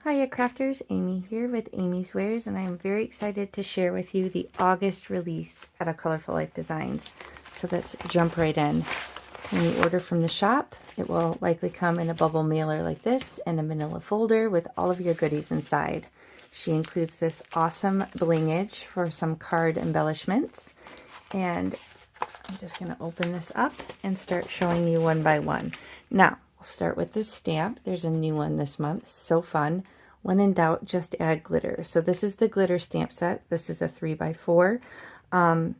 Hiya crafters, Amy here with amyswares, and I am very excited to share with you the August release at A Colorful Life Designs. So let's jump right in. When you order from the shop, it will likely come in a bubble mailer like this and a manila folder with all of your goodies inside. She includes this awesome blingage for some card embellishments, and I'm just going to open this up and start showing you one by one. Now, we'll start with this stamp. There's a new one this month. So fun. When in doubt, just add glitter. So this is the glitter stamp set. This is a 3x4. I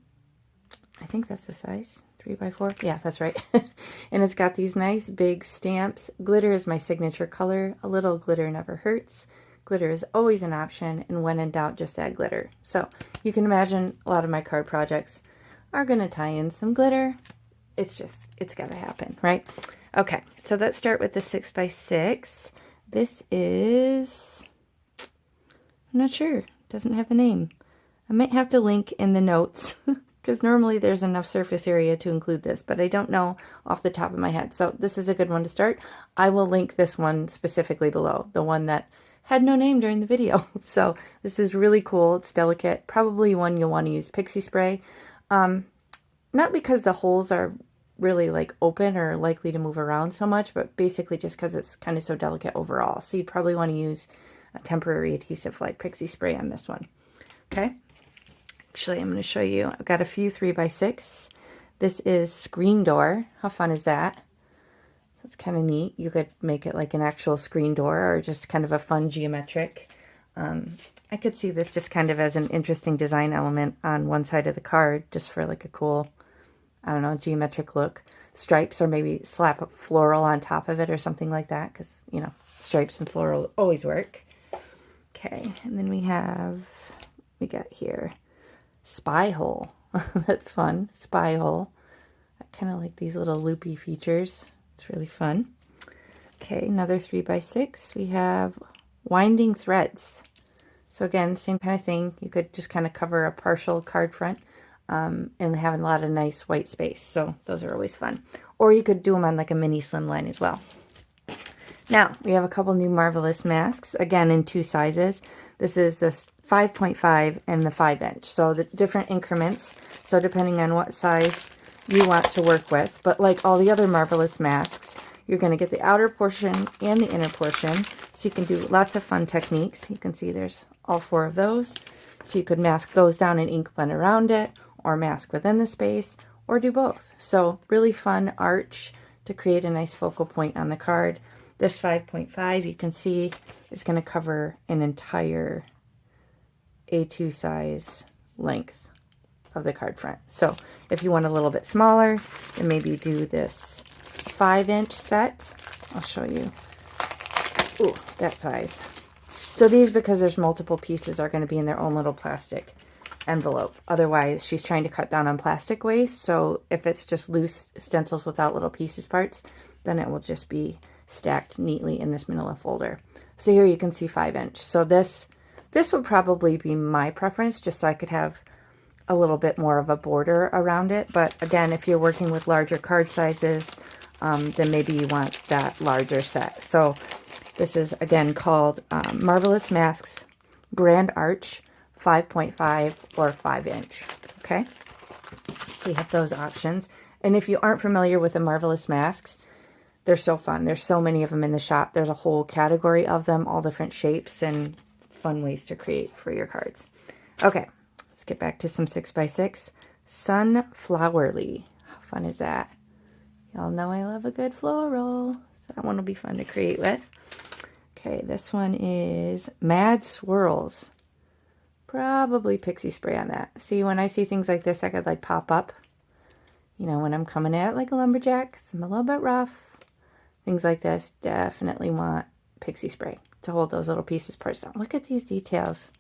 think that's the size. 3x4. Yeah, that's right. And it's got these nice big stamps. Glitter is my signature color. A little glitter never hurts. Glitter is always an option. And when in doubt, just add glitter. So you can imagine a lot of my card projects are going to tie in some glitter. It's got to happen, right? Okay, so let's start with the 6x6. This is, I'm not sure, it doesn't have the name. I might have to link in the notes because normally there's enough surface area to include this, but I don't know off the top of my head. So this is a good one to start. I will link this one specifically below, the one that had no name during the video. So this is really cool. It's delicate, probably one you'll want to use pixie spray. Not because the holes are really like open or likely to move around so much, but basically just because it's kind of so delicate overall. So you'd probably want to use a temporary adhesive like pixie spray on this one. Okay. Actually, I'm going to show you. I've got a few 3x6. This is screen door. How fun is that? That's kind of neat. You could make it like an actual screen door or just kind of a fun geometric. I could see this just kind of as an interesting design element on one side of the card, just for like a cool, I don't know, geometric look. Stripes, or maybe slap a floral on top of it or something like that, because, you know, stripes and florals always work. Okay, and then we got here Spyhole. That's fun. Spyhole. I kind of like these little loopy features. It's really fun. Okay, another 3x6. We have winding threads. So again, same kind of thing. You could just kind of cover a partial card front and have a lot of nice white space. So those are always fun. Or you could do them on like a mini slimline as well. Now, we have a couple new Marvelous masks, again in two sizes. This is the 5.5 and the 5-inch. So the different increments. So depending on what size you want to work with. But like all the other Marvelous masks, you're going to get the outer portion and the inner portion. So you can do lots of fun techniques. You can see there's all 4 of those. So you could mask those down and ink blend around it, or mask within the space, or do both. So really fun arch to create a nice focal point on the card. This 5.5, you can see, is going to cover an entire A2 size length of the card front. So if you want a little bit smaller, then maybe do this 5-inch set. I'll show you. Ooh, that size. So these, because there's multiple pieces, are going to be in their own little plastic envelope. Otherwise, she's trying to cut down on plastic waste. So if it's just loose stencils without little pieces parts, then it will just be stacked neatly in this manila folder. So here you can see 5-inch. So this would probably be my preference, just so I could have a little bit more of a border around it. But again, if you're working with larger card sizes, then maybe you want that larger set. So this is again called Marvelous Masks Grand Arch 5.5 or 5-inch. Okay, so you have those options. And if you aren't familiar with the Marvelous Masks, they're so fun. There's so many of them in the shop. There's a whole category of them, all different shapes and fun ways to create for your cards. Okay, let's get back to some 6x6. Sunflowerly. How fun is that? Y'all know I love a good floral, so that one will be fun to create with. Okay, this one is Mad Swirls. Probably pixie spray on that. See, when I see things like this, I could like pop up. You know, when I'm coming at it like a lumberjack, I'm a little bit rough. Things like this, definitely want pixie spray to hold those little pieces parts down. Look at these details.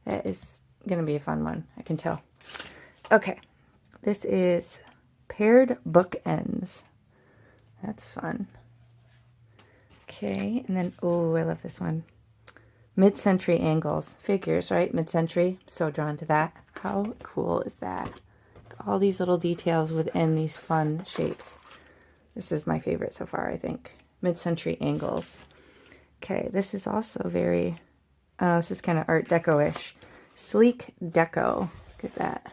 That is going to be a fun one, I can tell. Okay, this is Paired Bookends. That's fun. Okay, and then, oh, I love this one. Mid-century angles. Figures, right? Mid-century. So drawn to that. How cool is that? All these little details within these fun shapes. This is my favorite so far, I think. Mid-century angles. Okay, this is also very, this is kind of Art Deco-ish. Sleek Deco. Look at that.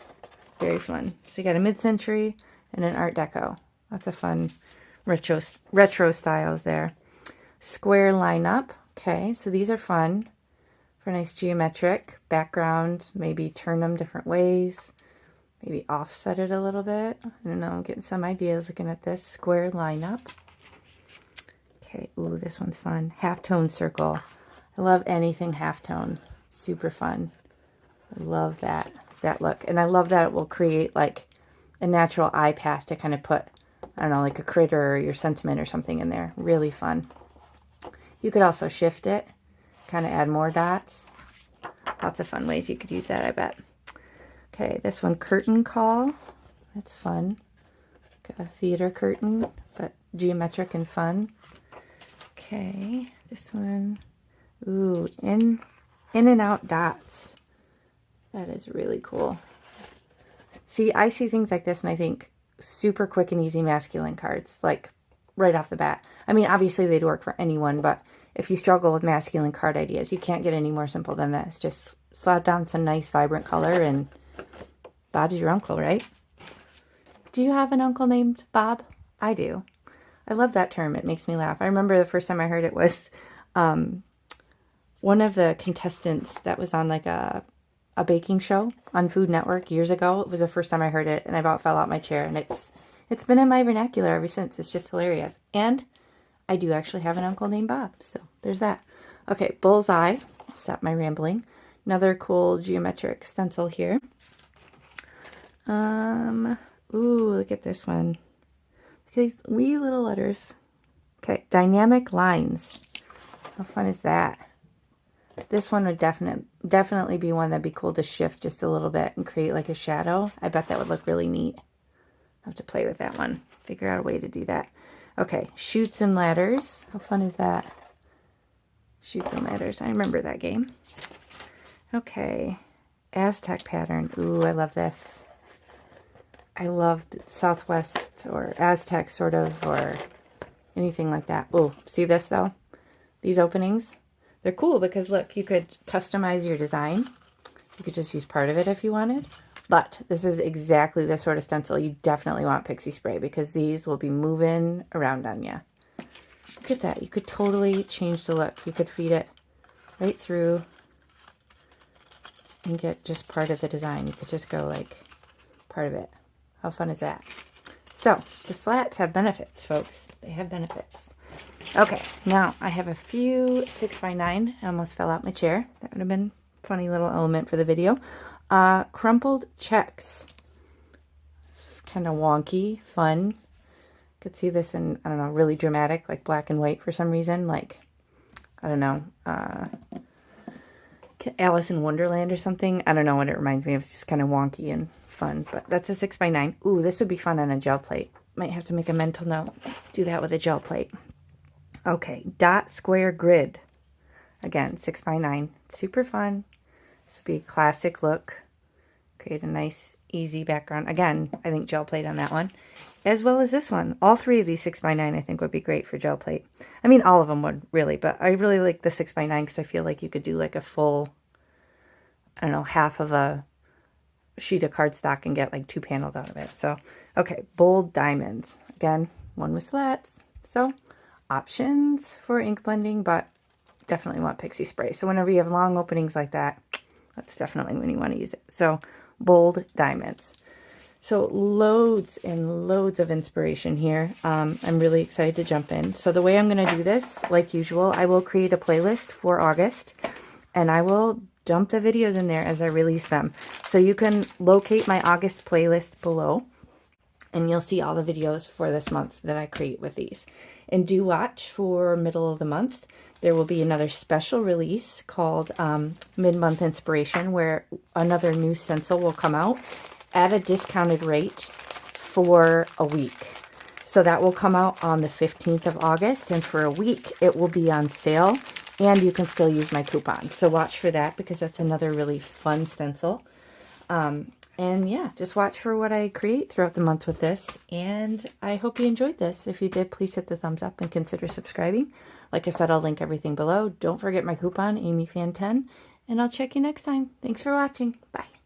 Very fun. So you got a mid-century and an Art Deco. Lots of fun retro styles there. Square lineup. Okay, so these are fun for nice geometric background. Maybe turn them different ways. Maybe offset it a little bit. I don't know, I'm getting some ideas looking at this. Square lineup. Okay, ooh, this one's fun. Halftone circle. I love anything halftone. Super fun. I love that look. And I love that it will create like a natural eye path to kind of put, I don't know, like a critter or your sentiment or something in there. Really fun. You could also shift it, kind of add more dots. Lots of fun ways you could use that, I bet. Okay, this one, curtain call. That's fun. Got a theater curtain, but geometric and fun. Okay, this one. Ooh, in and out dots. That is really cool. See, I see things like this and I think super quick and easy masculine cards, like right off the bat. I mean, obviously they'd work for anyone, but if you struggle with masculine card ideas, you can't get any more simple than this. Just slap down some nice vibrant color and Bob's your uncle, right? Do you have an uncle named Bob? I do. I love that term. It makes me laugh. I remember the first time I heard it was one of the contestants that was on like a baking show on Food Network years ago. It was the first time I heard it, and I about fell out my chair. And it's been in my vernacular ever since. It's just hilarious. And I do actually have an uncle named Bob, so there's that. Okay, Bullseye. Stop my rambling. Another cool geometric stencil here. Ooh, look at this one. Look at these wee little letters. Okay, dynamic lines. How fun is that? This one would definitely be one that'd be cool to shift just a little bit and create like a shadow. I bet that would look really neat. I'll have to play with that one. Figure out a way to do that. Okay, Chutes and Ladders. How fun is that? Chutes and Ladders. I remember that game. Okay, Aztec pattern. Ooh, I love this. I love Southwest or Aztec sort of, or anything like that. Oh, see this though? These openings, they're cool because look, you could customize your design. You could just use part of it if you wanted. But this is exactly the sort of stencil you definitely want pixie spray because these will be moving around on you. Look at that. You could totally change the look. You could feed it right through and get just part of the design. You could just go like part of it. How fun is that? So, the slats have benefits, folks. They have benefits. Okay, now I have a few 6x9. I almost fell out my chair. That would have been a funny little element for the video. Crumpled checks. Kind of wonky, fun. Could see this in, I don't know, really dramatic, like black and white for some reason. Like, I don't know, Alice in Wonderland or something. I don't know what it reminds me of. It's just kind of wonky and fun, but that's a 6x9. Ooh, this would be fun on a gel plate. Might have to make a mental note. Do that with a gel plate. Okay, dot square grid. Again, 6x9. Super fun. This would be a classic look. Create a nice, easy background. Again, I think gel plate on that one. As well as this one. All three of these 6x9 I think would be great for gel plate. I mean, all of them would, really, but I really like the 6x9 because I feel like you could do like a full, I don't know, half of a sheet of cardstock and get like 2 panels out of it. So, okay, bold diamonds. Again, one with slats. So, options for ink blending, but definitely want pixie spray. So whenever you have long openings like that, that's definitely when you want to use it. So, bold diamonds. So, loads and loads of inspiration here. I'm really excited to jump in. So the way I'm going to do this, like usual, I will create a playlist for August, and I will dump the videos in there as I release them. So you can locate my August playlist below, and you'll see all the videos for this month that I create with these. And do watch for middle of the month. There will be another special release called Mid-Month Inspiration, where another new stencil will come out at a discounted rate for a week. So that will come out on the 15th of August, and for a week it will be on sale. And you can still use my coupon. So watch for that because that's another really fun stencil. And yeah, just watch for what I create throughout the month with this. And I hope you enjoyed this. If you did, please hit the thumbs up and consider subscribing. Like I said, I'll link everything below. Don't forget my coupon, AmyFan10. And I'll check you next time. Thanks for watching. Bye.